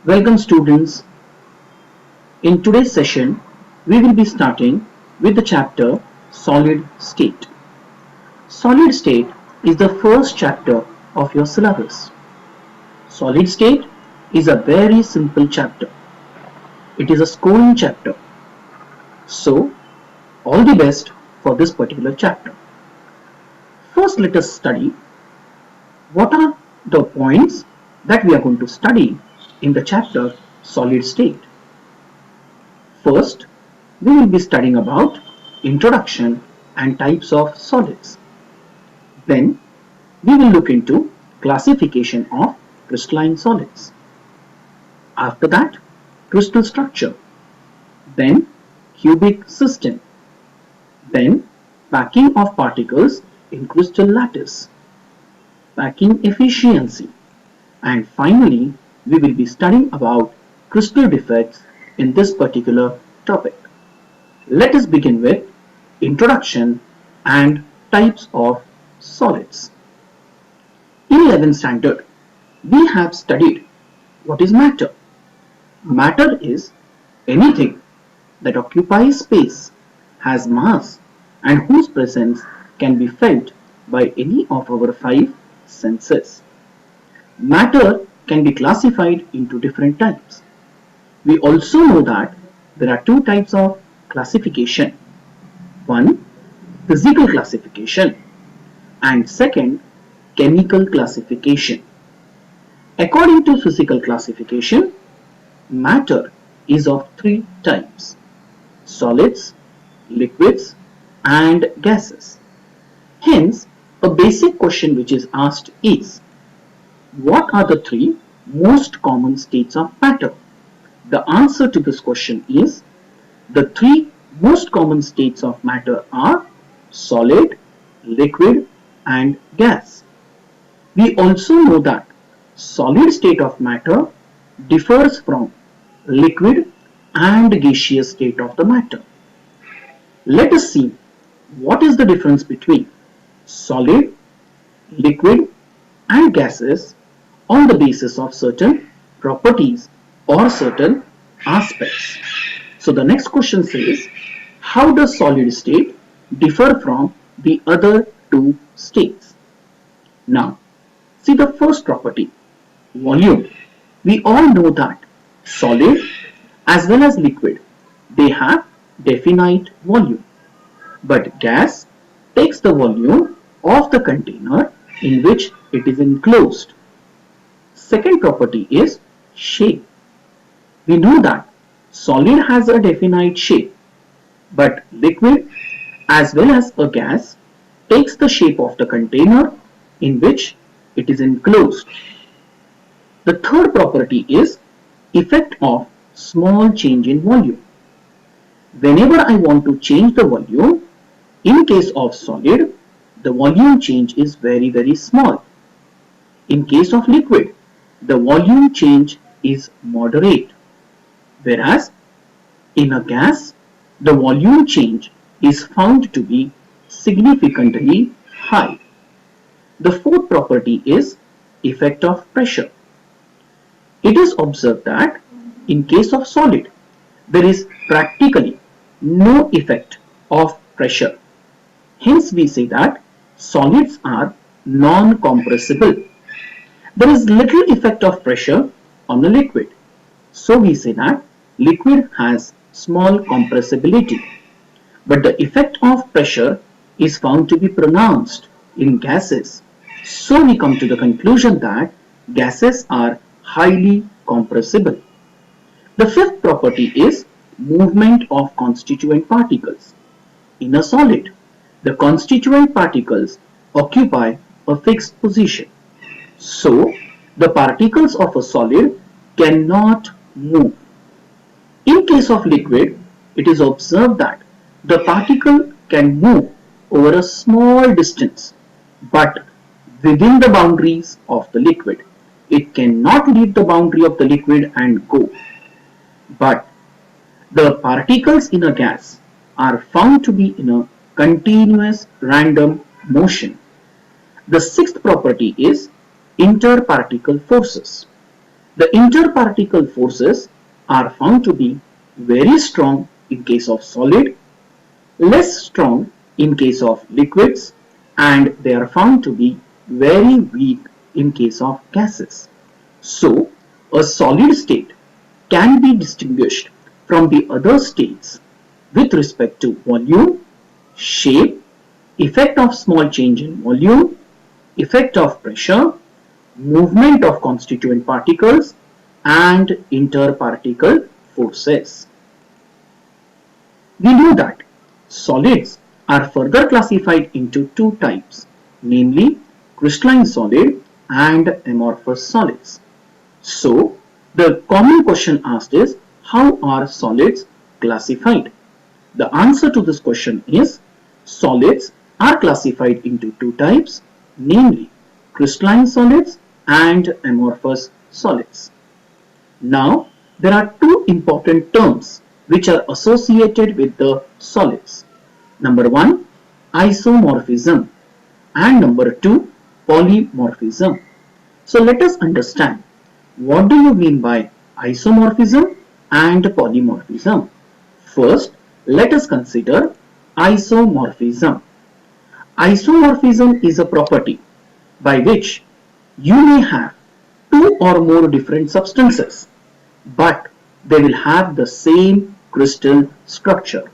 Welcome students. In today's session, we will be starting with the chapter Solid State. Solid State is the first chapter of your syllabus. Solid State is a very simple chapter. It is a scoring chapter. So, all the best for this particular chapter. First, let us study what are the points that we are going to study in the chapter Solid State. First, we will be studying about introduction and types of solids. Then, we will look into classification of crystalline solids. After that, crystal structure. Then, cubic system. Then, packing of particles in crystal lattice. Packing efficiency. And finally, we will be studying about crystal defects in this particular topic. Let us begin with introduction and types of solids. In 11th standard, we have studied what is matter. Matter is anything that occupies space, has mass, and whose presence can be felt by any of our 5 senses. Matter can be classified into different types. We also know that there are 2 types of classification. One, physical classification, and second, chemical classification. According to physical classification, matter is of 3 types: solids, liquids, and gases. Hence, a basic question which is asked is, what are the 3 most common states of matter? The answer to this question is, the 3 most common states of matter are solid, liquid, and gas. We also know that solid state of matter differs from liquid and gaseous state of the matter. Let us see what is the difference between solid, liquid, and gases on the basis of certain properties or certain aspects. So the next question says, how does solid state differ from the other 2 states? Now, see the first property, volume. We all know that solid as well as liquid, they have definite volume. But gas takes the volume of the container in which it is enclosed. Second property is shape. We know that solid has a definite shape, but liquid as well as a gas takes the shape of the container in which it is enclosed. The third property is effect of small change in volume. Whenever I want to change the volume, in case of solid, the volume change is very small. In case of liquid, the volume change is moderate. Whereas in a gas, the volume change is found to be significantly high. The fourth property is effect of pressure. It is observed that in case of solid, there is practically no effect of pressure. Hence we say that solids are non-compressible. There is little effect of pressure on a liquid. So we say that liquid has small compressibility, but the effect of pressure is found to be pronounced in gases. So we come to the conclusion that gases are highly compressible. The fifth property is movement of constituent particles. In a solid, the constituent particles occupy a fixed position. So the particles of a solid cannot move. In case of liquid, it is observed that the particle can move over a small distance, but within the boundaries of the liquid. It cannot leave the boundary of the liquid and go. But the particles in a gas are found to be in a continuous random motion. The sixth property is interparticle forces. The interparticle forces are found to be very strong in case of solid, less strong in case of liquids, and they are found to be very weak in case of gases. So, a solid state can be distinguished from the other states with respect to volume, shape, effect of small change in volume, effect of pressure, movement of constituent particles, and interparticle forces. We know that solids are further classified into two types, namely crystalline solid and amorphous solids. So, the common question asked is, how are solids classified? The answer to this question is, solids are classified into two types, namely crystalline solids and amorphous solids. Now, there are two important terms which are associated with the solids. Number one, isomorphism, and number two, polymorphism. So let us understand, what do you mean by isomorphism and polymorphism? First, let us consider isomorphism. Isomorphism is a property by which you may have two or more different substances, but they will have the same crystal structure.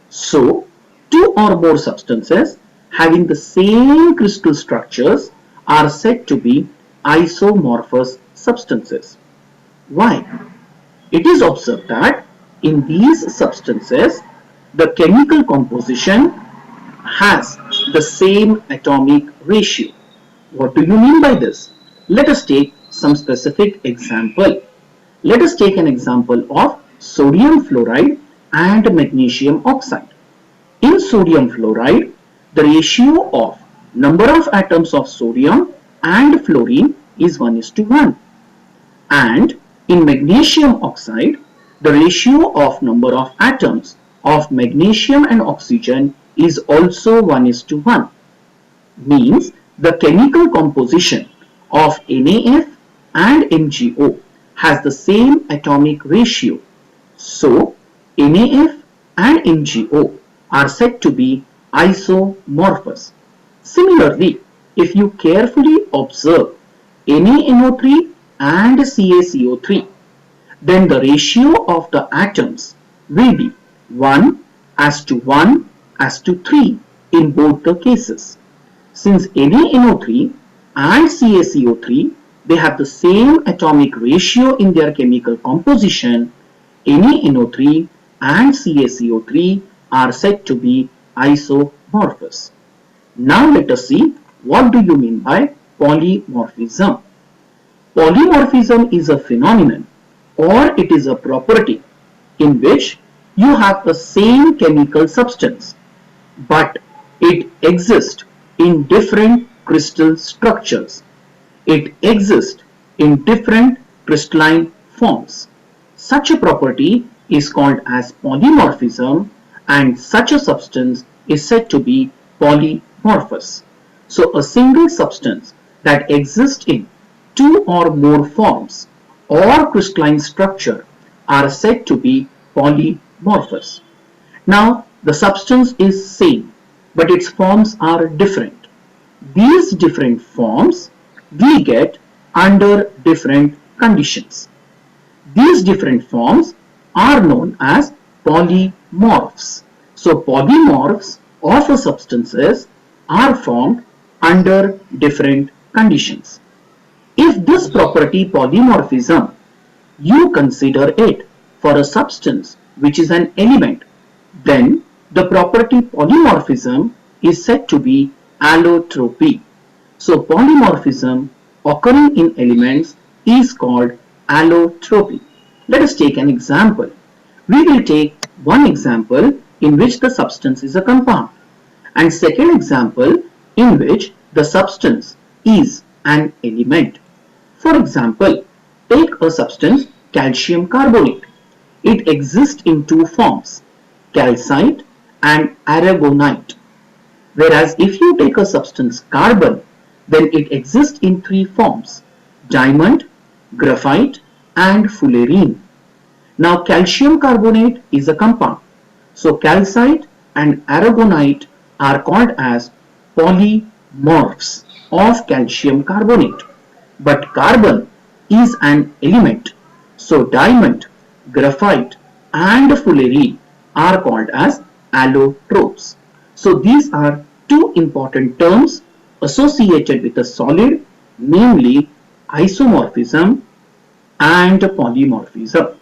So, two or more substances having the same crystal structures are said to be isomorphous substances. Why? It is observed that in these substances, the chemical composition has the same atomic ratio. What do you mean by this? Let us take some specific example. Let us take an example of sodium fluoride and magnesium oxide. In sodium fluoride, the ratio of number of atoms of sodium and fluorine is 1:1. And in magnesium oxide, the ratio of number of atoms of magnesium and oxygen is also 1:1. Means the chemical composition of NaF and MgO has the same atomic ratio. So, NaF and MgO are said to be isomorphous. Similarly, if you carefully observe NaNO3 and CaCO3, then the ratio of the atoms will be 1:1:3 in both the cases. Since NaNO3 and CaCO3, they have the same atomic ratio in their chemical composition, NaNO3 and CaCO3 are said to be isomorphous. Now let us see, what do you mean by polymorphism? Polymorphism is a phenomenon, or it is a property in which you have the same chemical substance, but it exists in different crystal structures. It exists in different crystalline forms. Such a property is called as polymorphism, and such a substance is said to be polymorphous. So a single substance that exists in two or more forms or crystalline structure are said to be polymorphous. Now the substance is same, but its forms are different. These different forms we get under different conditions. These different forms are known as polymorphs. So polymorphs of a substances are formed under different conditions. If this property polymorphism, you consider it for a substance which is an element, then the property polymorphism is said to be allotropy. So polymorphism occurring in elements is called allotropy. Let us take an example. We will take one example in which the substance is a compound, and second example in which the substance is an element. For example, take a substance calcium carbonate. It exists in two forms, calcite and aragonite. Whereas if you take a substance carbon, then it exists in three forms, diamond, graphite and fullerene. Now calcium carbonate is a compound. So calcite and aragonite are called as polymorphs of calcium carbonate. But carbon is an element. So diamond, graphite and fullerene are called as allotropes. So these are two important terms associated with a solid, namely isomorphism and polymorphism.